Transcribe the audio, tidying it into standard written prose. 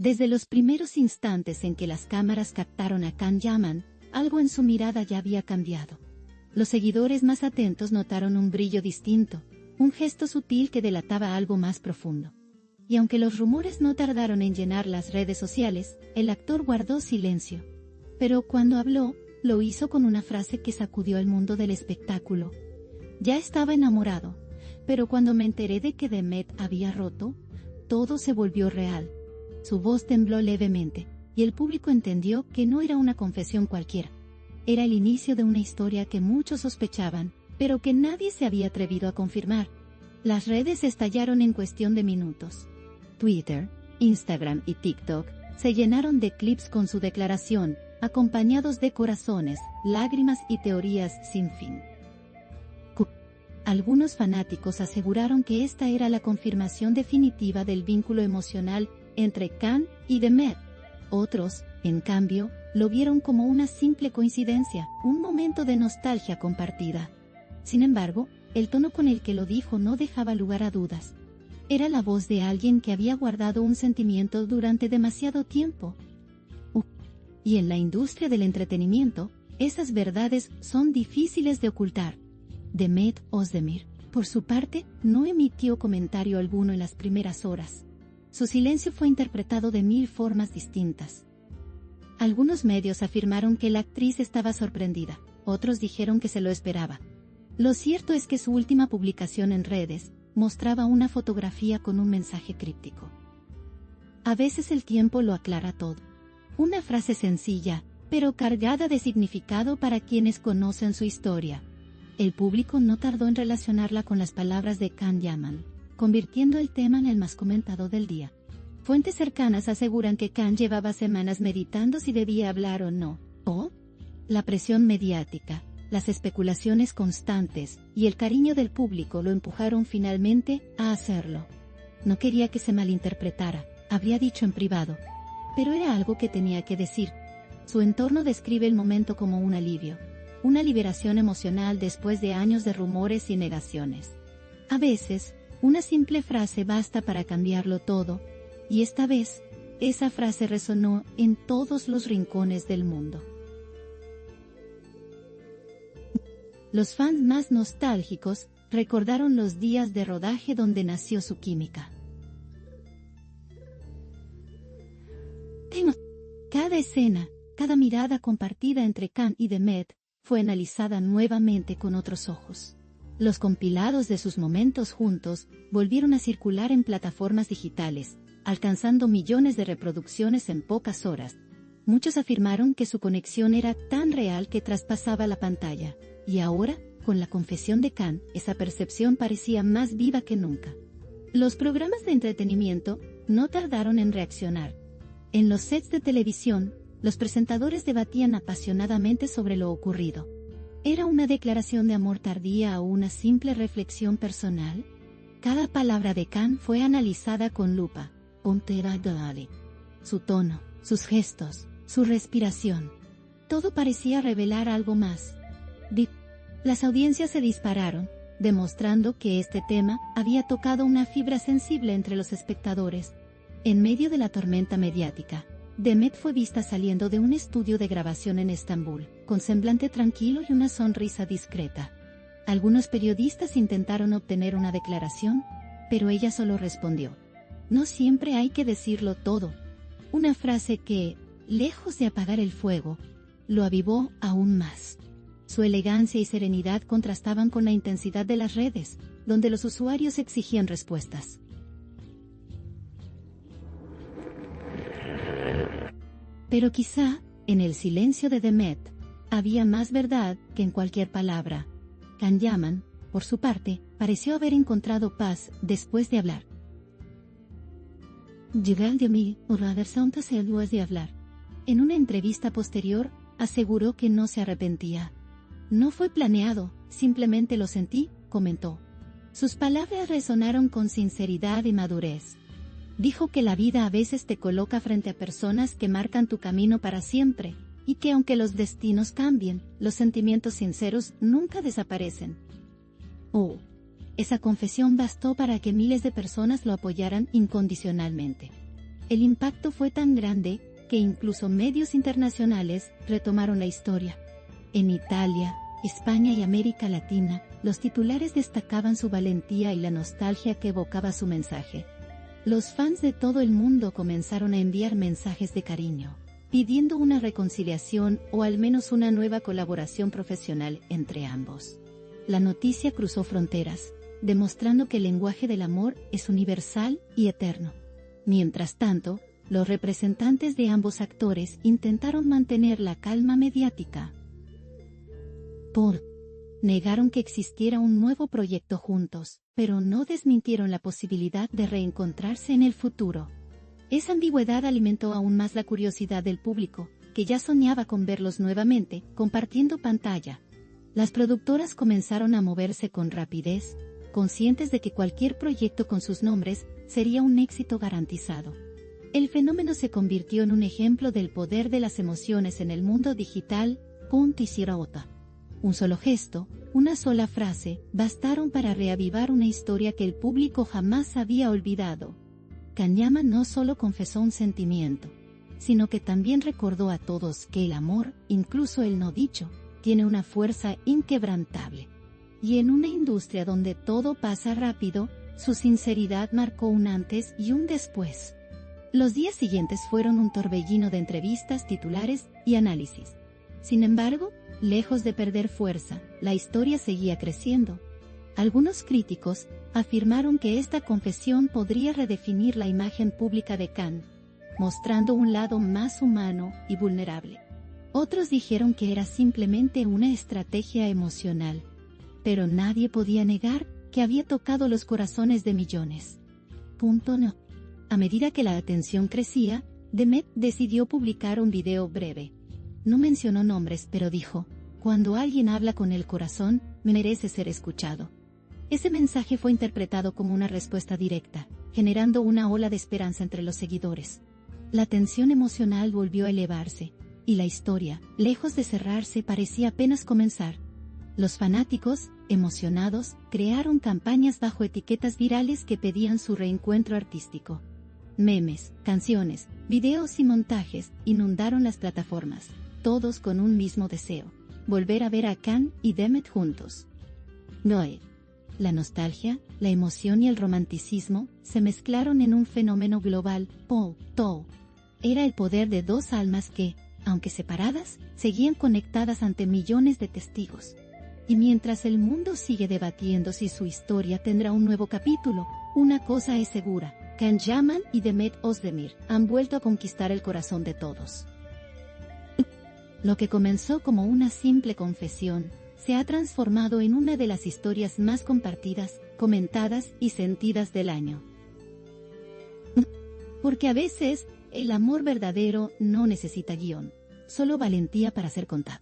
Desde los primeros instantes en que las cámaras captaron a Can Yaman, algo en su mirada ya había cambiado. Los seguidores más atentos notaron un brillo distinto, un gesto sutil que delataba algo más profundo. Y aunque los rumores no tardaron en llenar las redes sociales, el actor guardó silencio. Pero cuando habló, lo hizo con una frase que sacudió al mundo del espectáculo. Ya estaba enamorado, pero cuando me enteré de que Demet había roto, todo se volvió real. Su voz tembló levemente, y el público entendió que no era una confesión cualquiera. Era el inicio de una historia que muchos sospechaban, pero que nadie se había atrevido a confirmar. Las redes estallaron en cuestión de minutos. Twitter, Instagram y TikTok se llenaron de clips con su declaración, acompañados de corazones, lágrimas y teorías sin fin. Algunos fanáticos aseguraron que esta era la confirmación definitiva del vínculo emocional entre Can y Demet. Otros, en cambio, lo vieron como una simple coincidencia, un momento de nostalgia compartida. Sin embargo, el tono con el que lo dijo no dejaba lugar a dudas. Era la voz de alguien que había guardado un sentimiento durante demasiado tiempo. Y en la industria del entretenimiento, esas verdades son difíciles de ocultar. Demet Özdemir, por su parte, no emitió comentario alguno en las primeras horas. Su silencio fue interpretado de 1000 formas distintas. Algunos medios afirmaron que la actriz estaba sorprendida, otros dijeron que se lo esperaba. Lo cierto es que su última publicación en redes mostraba una fotografía con un mensaje críptico. A veces el tiempo lo aclara todo. Una frase sencilla, pero cargada de significado para quienes conocen su historia. El público no tardó en relacionarla con las palabras de Can Yaman, convirtiendo el tema en el más comentado del día. Fuentes cercanas aseguran que Can llevaba semanas meditando si debía hablar o no. La presión mediática, las especulaciones constantes y el cariño del público lo empujaron finalmente a hacerlo. No quería que se malinterpretara, habría dicho en privado. Pero era algo que tenía que decir. Su entorno describe el momento como un alivio. Una liberación emocional después de años de rumores y negaciones. A veces, una simple frase basta para cambiarlo todo, y esta vez, esa frase resonó en todos los rincones del mundo. Los fans más nostálgicos recordaron los días de rodaje donde nació su química. Cada escena, cada mirada compartida entre Can y Demet, fue analizada nuevamente con otros ojos. Los compilados de sus momentos juntos volvieron a circular en plataformas digitales, alcanzando millones de reproducciones en pocas horas. Muchos afirmaron que su conexión era tan real que traspasaba la pantalla, y ahora, con la confesión de Can, esa percepción parecía más viva que nunca. Los programas de entretenimiento no tardaron en reaccionar. En los sets de televisión, los presentadores debatían apasionadamente sobre lo ocurrido. ¿Era una declaración de amor tardía o una simple reflexión personal? Cada palabra de Can fue analizada con lupa. Su tono, sus gestos, su respiración. Todo parecía revelar algo más. Las audiencias se dispararon, demostrando que este tema había tocado una fibra sensible entre los espectadores. En medio de la tormenta mediática, Demet fue vista saliendo de un estudio de grabación en Estambul, con semblante tranquilo y una sonrisa discreta. Algunos periodistas intentaron obtener una declaración, pero ella solo respondió: "No siempre hay que decirlo todo". Una frase que, lejos de apagar el fuego, lo avivó aún más. Su elegancia y serenidad contrastaban con la intensidad de las redes, donde los usuarios exigían respuestas. Pero quizá, en el silencio de Demet, había más verdad que en cualquier palabra. Can Yaman, por su parte, pareció haber encontrado paz después de hablar. De hablar. En una entrevista posterior, aseguró que no se arrepentía. No fue planeado, simplemente lo sentí, comentó. Sus palabras resonaron con sinceridad y madurez. Dijo que la vida a veces te coloca frente a personas que marcan tu camino para siempre, y que aunque los destinos cambien, los sentimientos sinceros nunca desaparecen. Esa confesión bastó para que miles de personas lo apoyaran incondicionalmente. El impacto fue tan grande que incluso medios internacionales retomaron la historia. En Italia, España y América Latina, los titulares destacaban su valentía y la nostalgia que evocaba su mensaje. Los fans de todo el mundo comenzaron a enviar mensajes de cariño, pidiendo una reconciliación o al menos una nueva colaboración profesional entre ambos. La noticia cruzó fronteras, demostrando que el lenguaje del amor es universal y eterno. Mientras tanto, los representantes de ambos actores intentaron mantener la calma mediática. Negaron que existiera un nuevo proyecto juntos, pero no desmintieron la posibilidad de reencontrarse en el futuro. Esa ambigüedad alimentó aún más la curiosidad del público, que ya soñaba con verlos nuevamente, compartiendo pantalla. Las productoras comenzaron a moverse con rapidez, conscientes de que cualquier proyecto con sus nombres sería un éxito garantizado. El fenómeno se convirtió en un ejemplo del poder de las emociones en el mundo digital. Un solo gesto, una sola frase, bastaron para reavivar una historia que el público jamás había olvidado. Kanyama no solo confesó un sentimiento, sino que también recordó a todos que el amor, incluso el no dicho, tiene una fuerza inquebrantable. Y en una industria donde todo pasa rápido, su sinceridad marcó un antes y un después. Los días siguientes fueron un torbellino de entrevistas, titulares y análisis. Sin embargo, lejos de perder fuerza, la historia seguía creciendo. Algunos críticos afirmaron que esta confesión podría redefinir la imagen pública de Kan, mostrando un lado más humano y vulnerable. Otros dijeron que era simplemente una estrategia emocional, pero nadie podía negar que había tocado los corazones de millones. No. A medida que la atención crecía, Demet decidió publicar un video breve. No mencionó nombres, pero dijo: cuando alguien habla con el corazón, merece ser escuchado. Ese mensaje fue interpretado como una respuesta directa, generando una ola de esperanza entre los seguidores. La tensión emocional volvió a elevarse, y la historia, lejos de cerrarse, parecía apenas comenzar. Los fanáticos, emocionados, crearon campañas bajo etiquetas virales que pedían su reencuentro artístico. Memes, canciones, videos y montajes inundaron las plataformas, todos con un mismo deseo: volver a ver a Kan y Demet juntos. La nostalgia, la emoción y el romanticismo se mezclaron en un fenómeno global. Era el poder de dos almas que, aunque separadas, seguían conectadas ante millones de testigos. Y mientras el mundo sigue debatiendo si su historia tendrá un nuevo capítulo, una cosa es segura: Kanyama y Demet Özdemir han vuelto a conquistar el corazón de todos. Lo que comenzó como una simple confesión, se ha transformado en una de las historias más compartidas, comentadas y sentidas del año. Porque a veces, el amor verdadero no necesita guión, solo valentía para ser contado.